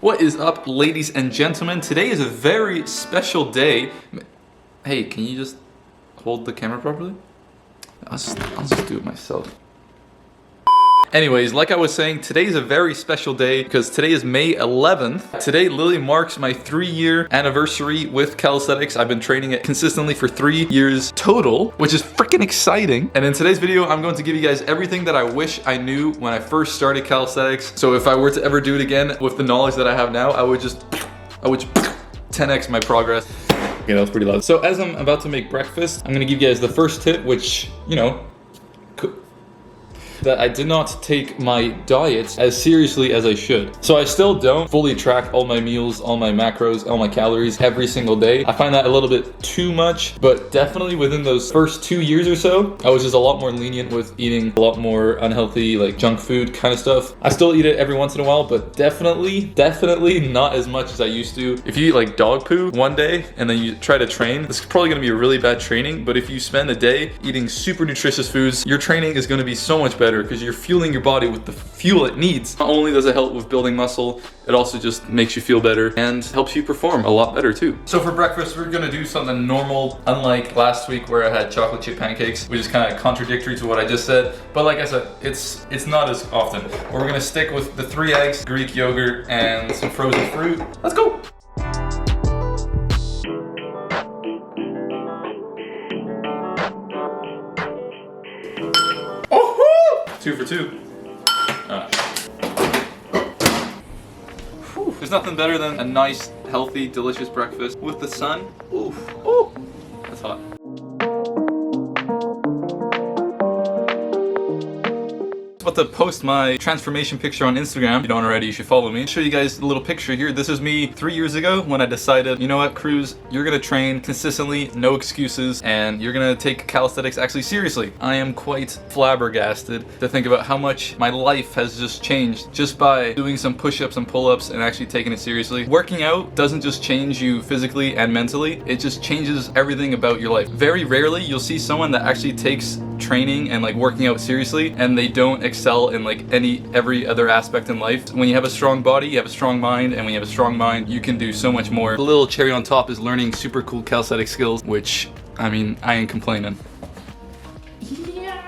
What is up, ladies and gentlemen? Today is a very special day. Hey, can you just hold the camera properly? I'll just do it myself. Anyways, like I was saying, today is a very special day because today is May 11th. Today literally marks my 3-year anniversary with calisthenics. I've been training it consistently for 3 years total, which is freaking exciting. And in today's video, I'm going to give you guys everything that I wish I knew when I first started calisthenics. So if I were to ever do it again with the knowledge that I have now, I would 10x my progress. Okay, that was pretty loud. So as I'm about to make breakfast, I'm gonna give you guys the first tip, which, you know, that I did not take my diet as seriously as I should. So I still don't fully track all my meals, all my macros, all my calories every single day. I find that a little bit too much, but definitely within those first 2 years or so, I was just a lot more lenient with eating a lot more unhealthy, like junk food kind of stuff. I still eat it every once in a while, but definitely not as much as I used to. If you eat like dog poo one day and then you try to train, this is probably gonna be a really bad training, but if you spend a day eating super nutritious foods, your training is gonna be so much better because you're fueling your body with the fuel it needs. Not only does it help with building muscle, it also just makes you feel better and helps you perform a lot better too. So for breakfast, we're gonna do something normal, unlike last week where I had chocolate chip pancakes, which is kind of contradictory to what I just said. But like I said, it's not as often. We're gonna stick with the 3 eggs, Greek yogurt, and some frozen fruit. Let's go. Two for two. There's nothing better than a nice, healthy, delicious breakfast with the sun. Oof. Oh, that's hot. I'm about to post my transformation picture on Instagram. If you don't already, you should follow me. I'll show you guys a little picture here. This is me 3 years ago when I decided, you know what, Cruz, you're gonna train consistently, no excuses, and you're gonna take calisthenics actually seriously. I am quite flabbergasted to think about how much my life has just changed just by doing some push-ups and pull-ups and actually taking it seriously. Working out doesn't just change you physically and mentally, it just changes everything about your life. Very rarely you'll see someone that actually takes training and like working out seriously and they don't excel in like every other aspect in life. When you have a strong body, you have a strong mind, and when you have a strong mind, you can do so much more. The little cherry on top is learning super cool calisthenic skills, which, I mean, I ain't complaining. Yeah.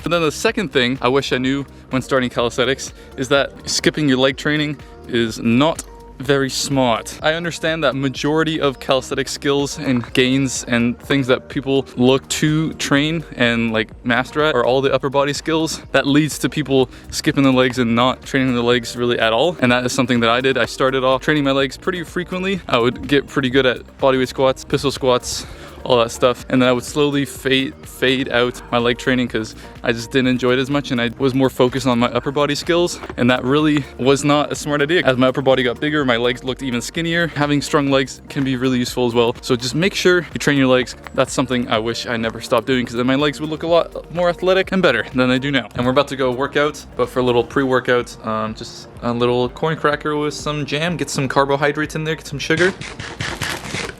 And then the second thing I wish I knew when starting calisthenics is that skipping your leg training is not very smart. I understand that majority of calisthenic skills and gains and things that people look to train and like master at are all the upper body skills. That leads to people skipping the legs and not training the legs really at all. And that is something that I did. I started off training my legs pretty frequently. I would get pretty good at bodyweight squats, pistol squats, all that stuff, and then I would slowly fade out my leg training because I just didn't enjoy it as much and I was more focused on my upper body skills, and that really was not a smart idea. As my upper body got bigger, my legs looked even skinnier. Having strong legs can be really useful as well, so just make sure you train your legs. That's something I wish I never stopped doing because then my legs would look a lot more athletic and better than they do now. And we're about to go work out, but for a little pre-workout, just a little corn cracker with some jam, get some carbohydrates in there, get some sugar,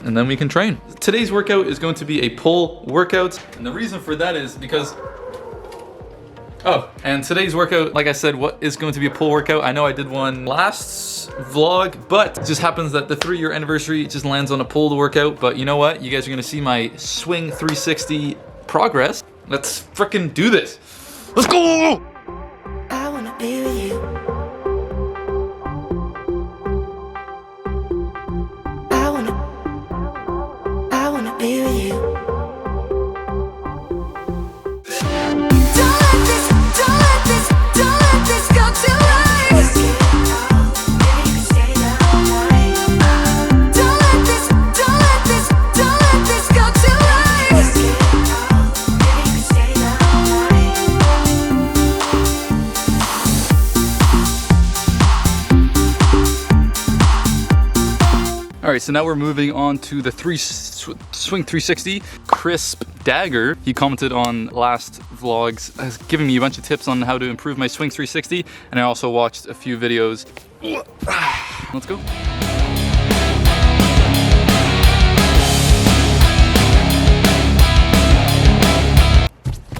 and then we can train. Today's workout is going to be a pull workout, and the reason for that is because and today's workout, like I said, what is going to be a pull workout? I know I did one last vlog, but it just happens that the 3-year anniversary just lands on a pull workout. But you know what? You guys are gonna see my swing 360 progress. Let's frickin' do this. Let's go! I wanna be with you. Be with you. Don't let this go to waste. Maybe you can stay there all night. Don't let this go to waste. Maybe you can stay there all night. All right, so now we're moving on to the swing 360 crisp dagger. He commented on last vlogs, has given me a bunch of tips on how to improve my swing 360, and I also watched a few videos. Let's go.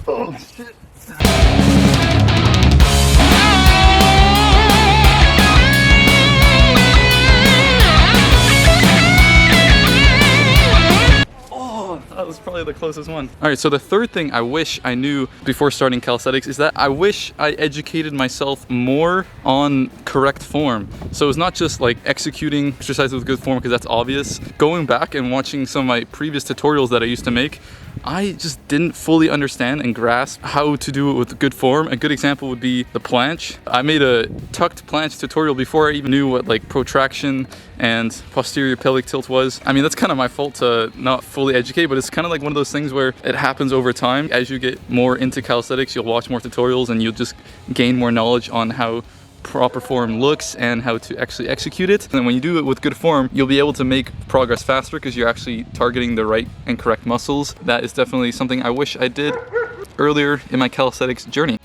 Oh shit. the closest one. All right, so the third thing I wish I knew before starting calisthenics is that I wish I educated myself more on correct form. So it's not just like executing exercises with good form, because that's obvious. Going back and watching some of my previous tutorials that I used to make, I just didn't fully understand and grasp how to do it with good form. A good example would be the planche. I made a tucked planche tutorial before I even knew what like protraction and posterior pelvic tilt was. I mean, that's kind of my fault to not fully educate, but it's kind of like one of those things where it happens over time. As you get more into calisthenics, you'll watch more tutorials and you'll just gain more knowledge on how proper form looks and how to actually execute it. And when you do it with good form, you'll be able to make progress faster because you're actually targeting the right and correct muscles. That is definitely something I wish I did earlier in my calisthenics journey.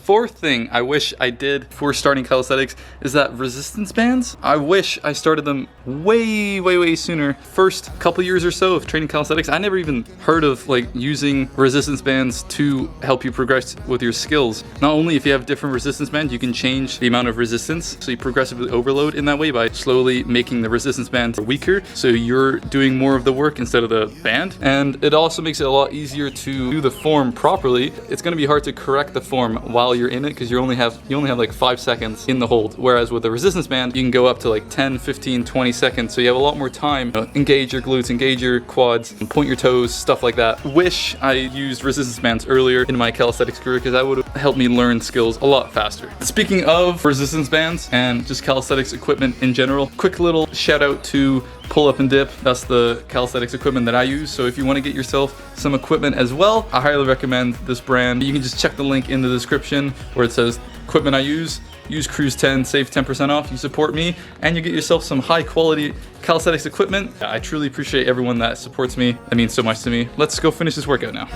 Fourth thing I wish I did before starting calisthenics is that resistance bands. I wish I started them way sooner. First couple years or so of training calisthenics, I never even heard of like using resistance bands to help you progress with your skills. Not only if you have different resistance bands, you can change the amount of resistance, so you progressively overload in that way by slowly making the resistance band weaker, so you're doing more of the work instead of the band. And it also makes it a lot easier to do the form properly. It's going to be hard to correct the form while you're in it because you only have like 5 seconds in the hold, whereas with the resistance band you can go up to like 10, 15, 20 seconds, so you have a lot more time to engage your glutes, engage your quads, and point your toes, stuff like that. Wish I used resistance bands earlier in my calisthenics career because that would have helped me learn skills a lot faster. Speaking of resistance bands and just calisthenics equipment in general, quick little shout out to Pull Up and Dip. That's the calisthenics equipment that I use. So if you want to get yourself some equipment as well, I highly recommend this brand. You can just check the link in the description where it says equipment I use. Use Cruise 10, save 10% off. You support me and you get yourself some high quality calisthenics equipment. I truly appreciate everyone that supports me. That means so much to me. Let's go finish this workout now.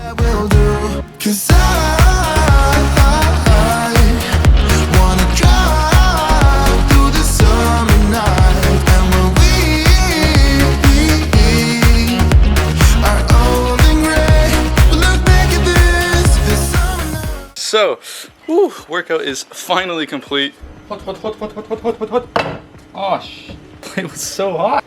So, workout is finally complete. Hot. Oh, it was so hot.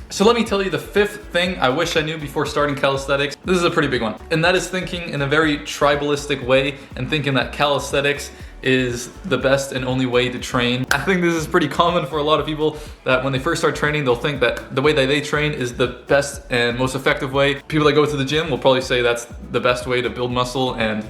So let me tell you the fifth thing I wish I knew before starting calisthenics. This is a pretty big one. And that is thinking in a very tribalistic way and thinking that calisthenics is the best and only way to train. I think this is pretty common for a lot of people that when they first start training, they'll think that the way that they train is the best and most effective way. People that go to the gym will probably say that's the best way to build muscle and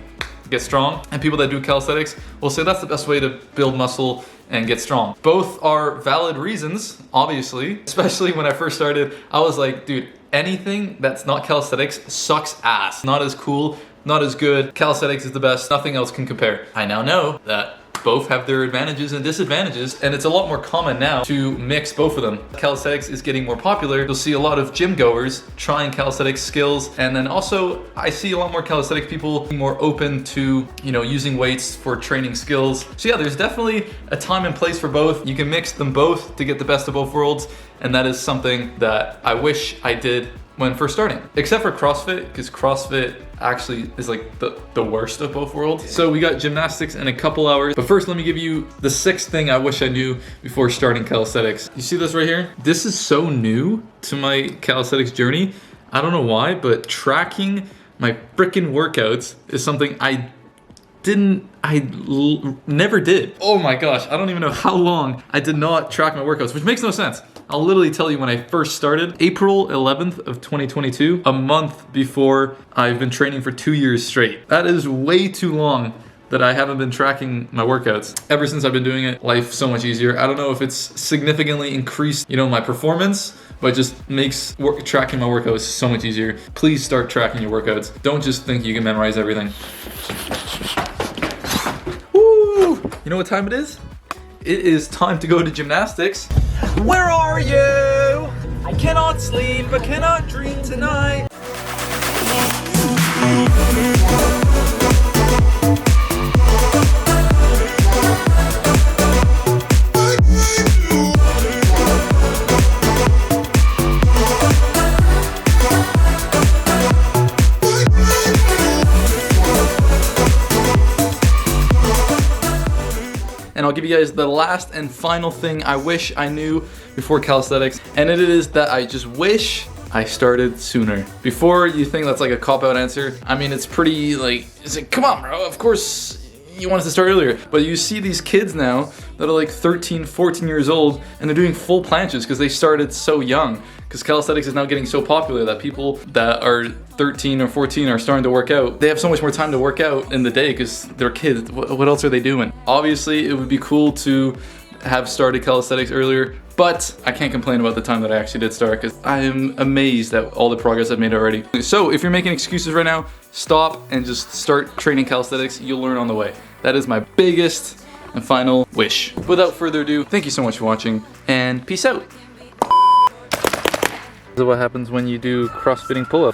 get strong. And people that do calisthenics will say that's the best way to build muscle and get strong. Both are valid reasons, obviously. Especially when I first started, I was like, dude, anything that's not calisthenics sucks ass. Not as cool, not as good. Calisthenics is the best. Nothing else can compare. I now know that both have their advantages and disadvantages, and it's a lot more common now to mix both of them. Calisthenics is getting more popular. You'll see a lot of gym goers trying calisthenics skills, and then also I see a lot more calisthenics people being more open to, you know, using weights for training skills. So yeah, there's definitely a time and place for both. You can mix them both to get the best of both worlds, and that is something that I wish I did when first starting. Except for CrossFit, because CrossFit actually is like the worst of both worlds. So we got gymnastics in a couple hours. But first, let me give you the sixth thing I wish I knew before starting calisthenics. You see this right here? This is so new to my calisthenics journey. I don't know why, but tracking my freaking workouts is something I never did. Oh my gosh, I don't even know how long I did not track my workouts, which makes no sense. I'll literally tell you when I first started, April 11th of 2022, a month before I've been training for 2 years straight. That is way too long that I haven't been tracking my workouts. Ever since I've been doing it, life's so much easier. I don't know if it's significantly increased, you know, my performance, but it just makes tracking my workouts so much easier. Please start tracking your workouts. Don't just think you can memorize everything. Woo! You know what time it is? It is time to go to gymnastics. Where are you? I cannot sleep, I cannot dream tonight. And I'll give you guys the last and final thing I wish I knew before calisthenics, and it is that I just wish I started sooner. Before you think that's like a cop-out answer, I mean, it's pretty like, it's like, come on bro, of course you want us to start earlier. But you see these kids now that are like 13, 14 years old, and they're doing full planches because they started so young. Because calisthenics is now getting so popular that people that are 13 or 14 are starting to work out. They have so much more time to work out in the day because they're kids. What else are they doing? Obviously, it would be cool to have started calisthenics earlier, but I can't complain about the time that I actually did start because I am amazed at all the progress I've made already. So if you're making excuses right now, stop and just start training calisthenics. You'll learn on the way. That is my biggest and final wish. Without further ado, thank you so much for watching, and peace out. This is what happens when you do cross-fitting pull-ups.